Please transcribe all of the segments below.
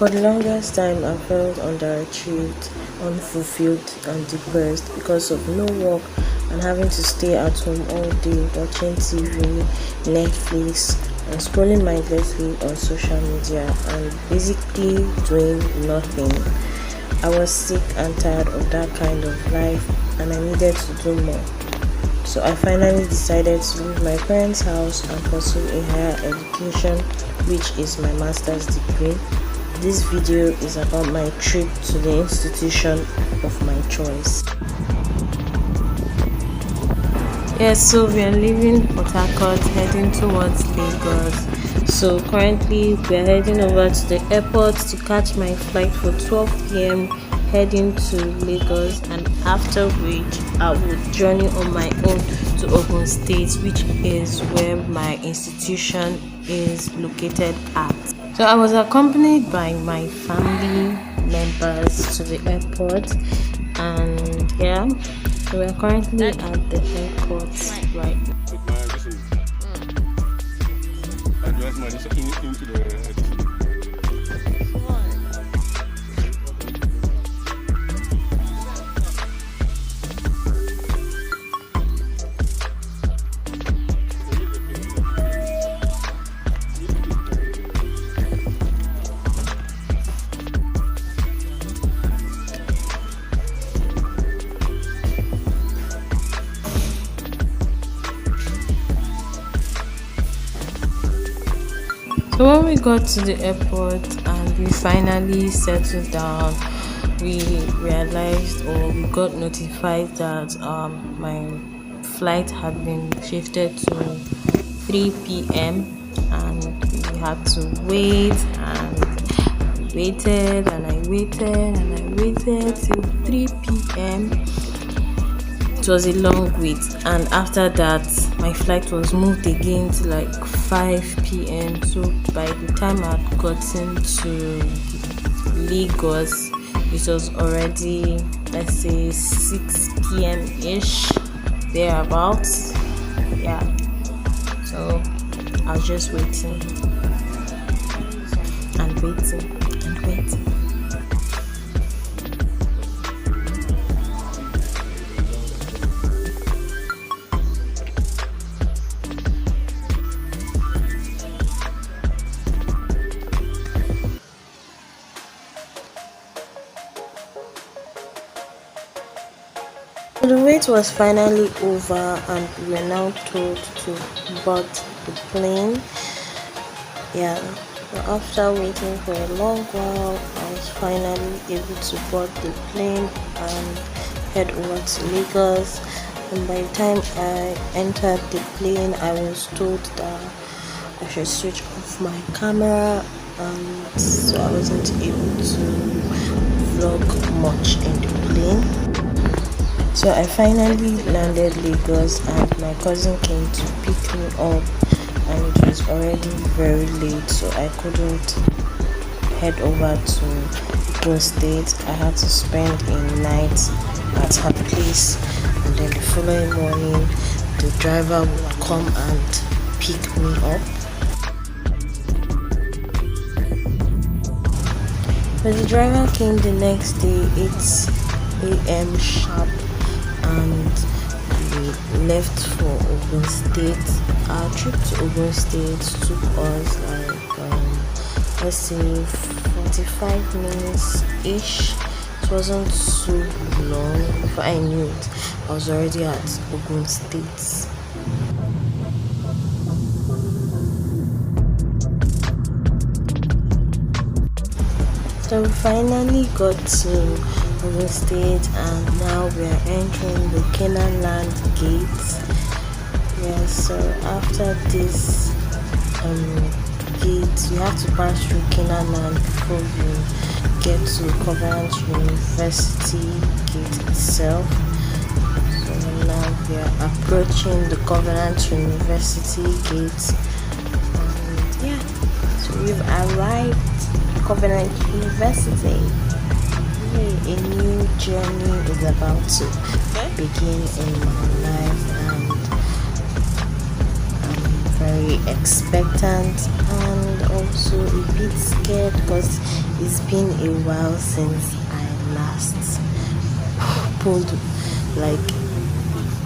For the longest time, I felt underachieved, unfulfilled, and depressed because of no work and having to stay at home all day watching TV, Netflix, and scrolling mindlessly on social media and basically doing nothing. I was sick and tired of that kind of life and I needed to do more. So I finally decided to leave my parents' house and pursue a higher education, which is my master's degree. This video is about my trip to the institution of my choice. Yes, so we are leaving Port Harcourt, heading towards Lagos. So currently we are heading over to the airport to catch my flight for 12 p.m. heading to Lagos, and after which I will journey on my own to Ogun State, which is where my institution is located at. So I was accompanied by my family members to the airport, and yeah, so we are currently at the airport right now. So when we got to the airport and we finally settled down, we realized, or we got notified that my flight had been shifted to 3 p.m. and we had to wait, and we waited and I waited and I waited till 3 p.m. It was a long wait, and after that my flight was moved again to like 5 p.m. So by the time I had gotten to Lagos, it was already, let's say, 6 p.m. ish, thereabouts. Yeah, so I was just waiting and waiting and waiting. The wait was finally over and we were now told to board the plane. Yeah, so after waiting for a long while, I was finally able to board the plane and head over to Lagos. And by the time I entered the plane, I was told that I should switch off my camera, and so I wasn't able to vlog much in the plane. So I finally landed Lagos and my cousin came to pick me up, and it was already very late, so I couldn't head over to Ogun State. I had to spend a night at her place, and then the following morning the driver would come and pick me up. But the driver came the next day 8 a.m. sharp, and we left for Ogun State. Our trip to Ogun State took us like let's say 45 minutes ish. It wasn't too long. Before I knew it, I was already at Ogun State. So we finally got to Ogun State, and now we are entering the Canaan Land Gate. Yeah, so after this gate, you have to pass through Canaan Land before you get to Covenant University gate itself. So now we are approaching the Covenant University gate, and yeah, so we've arrived at Covenant University. A new journey is about to begin in my life, and I'm very expectant and also a bit scared because it's been a while since I last opened like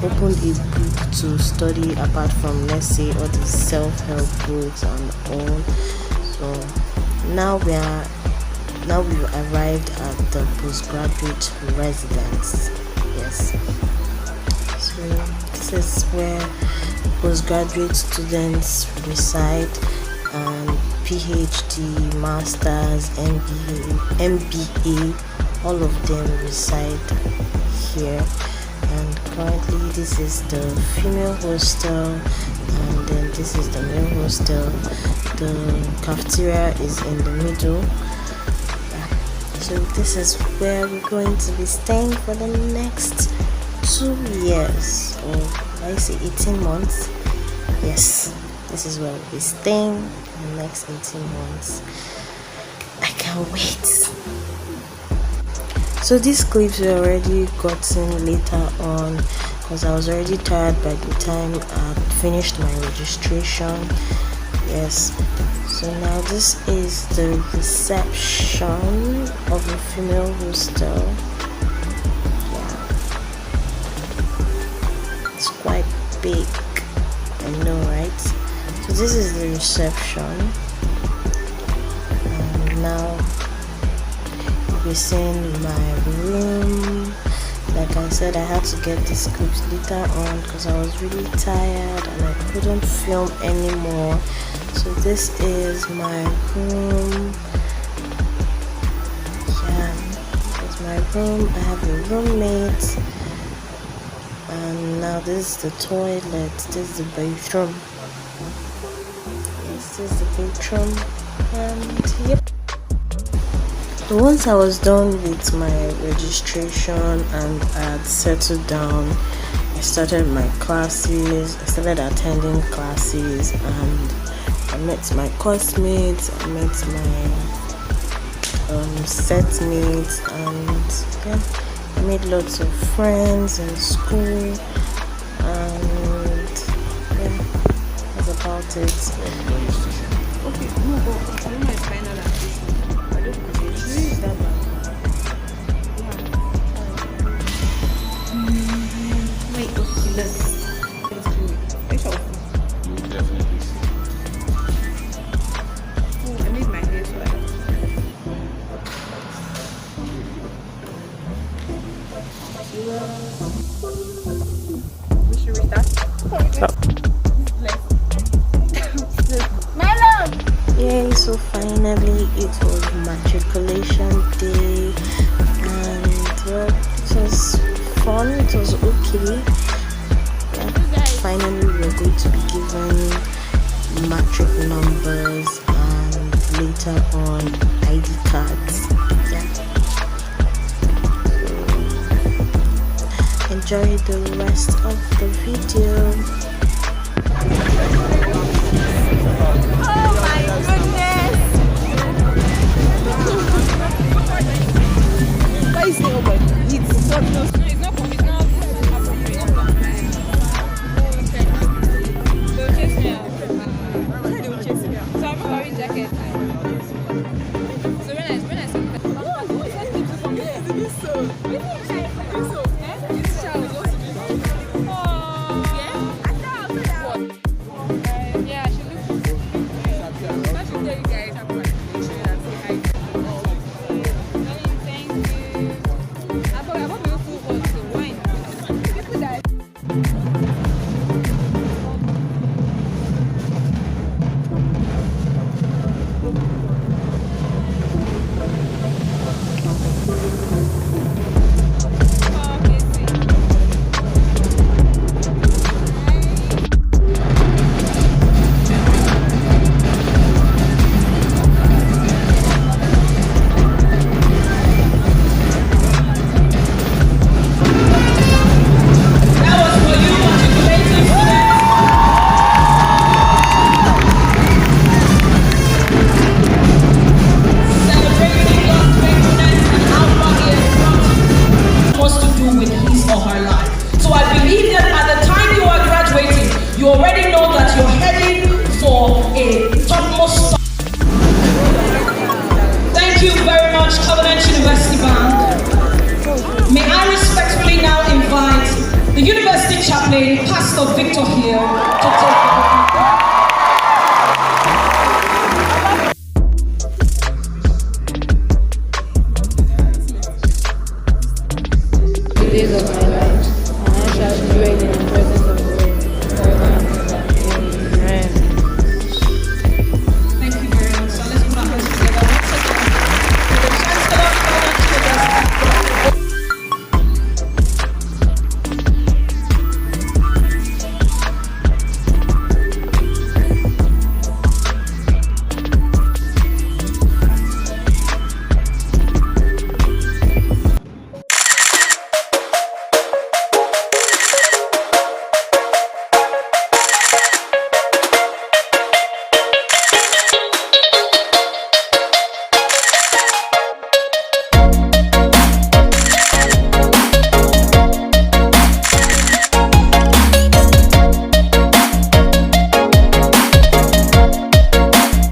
opened a book to study apart from, let's say, all the self-help books and all. So now we've arrived at the postgraduate residence. Yes. So this is where postgraduate students reside, and PhD, masters, MBA, all of them reside here. And currently this is the female hostel, and then this is the male hostel. The cafeteria is in the middle. So this is where we're going to be staying for the next 2 years, or I say 18 months. Yes, this is where we'll be staying in the next 18 months. I can't wait. So these clips were already gotten later on because I was already tired by the time I finished my registration. Yes. So now this is the reception of a female hostel. Yeah. It's quite big, I know, right? So this is the reception. And now you'll be seeing my room. Like I said, I had to get these clips later on because I was really tired and I couldn't film anymore. So this is my room. Yeah, this is my room. I have a roommate. And now this is the toilet. This is the bathroom. Yes, this is the bathroom. And yep. So once I was done with my registration and I had settled down, I started my classes. I started attending classes, and I met my course-mates, I met my set mates, and yeah, I made lots of friends in school, and yeah, that's about it. Okay, no, but I don't mind final admission. I don't know. Should we use that bag? Yeah. Wait, okay, let's do it. Are you sure? Definitely. Oh, I made my hair so I have to. Should we start? Yay, so finally it was matriculation day, and well, it was fun, it was okay. Yeah, finally we're going to be given matric numbers and later on ID cards. Yeah. So enjoy the rest of the video. It's not days of